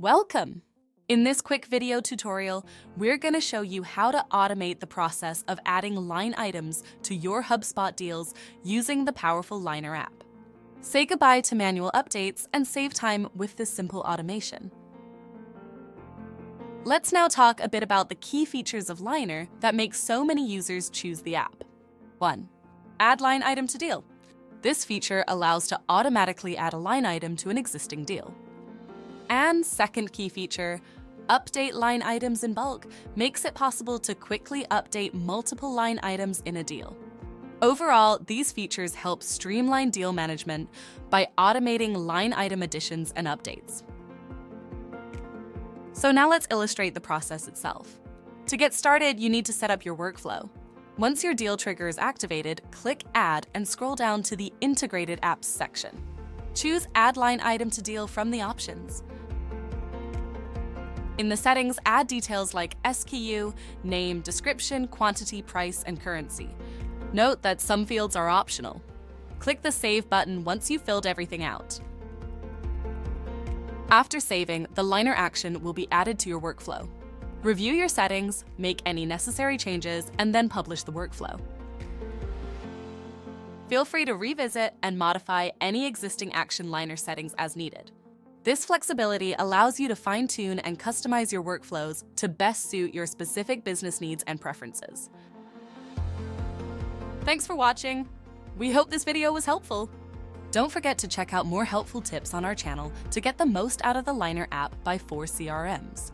Welcome! In this quick video tutorial, we're going to show you how to automate the process of adding line items to your HubSpot deals using the powerful Liner app. Say goodbye to manual updates and save time with this simple automation. Let's now talk a bit about the key features of Liner that make so many users choose the app. 1. Add line item to deal. This feature allows to automatically add a line item to an existing deal. And second key feature, update line items in bulk, makes it possible to quickly update multiple line items in a deal. Overall, these features help streamline deal management by automating line item additions and updates. So now let's illustrate the process itself. To get started, you need to set up your workflow. Once your deal trigger is activated, click Add and scroll down to the Integrated Apps section. Choose Add Line Item to Deal from the options. In the settings, add details like SKU, name, description, quantity, price, and currency. Note that some fields are optional. Click the Save button once you've filled everything out. After saving, the Liner action will be added to your workflow. Review your settings, make any necessary changes, and then publish the workflow. Feel free to revisit and modify any existing action Liner settings as needed. This flexibility allows you to fine-tune and customize your workflows to best suit your specific business needs and preferences. Thanks for watching. We hope this video was helpful. Don't forget to check out more helpful tips on our channel to get the most out of the Liner app by 4CRMs.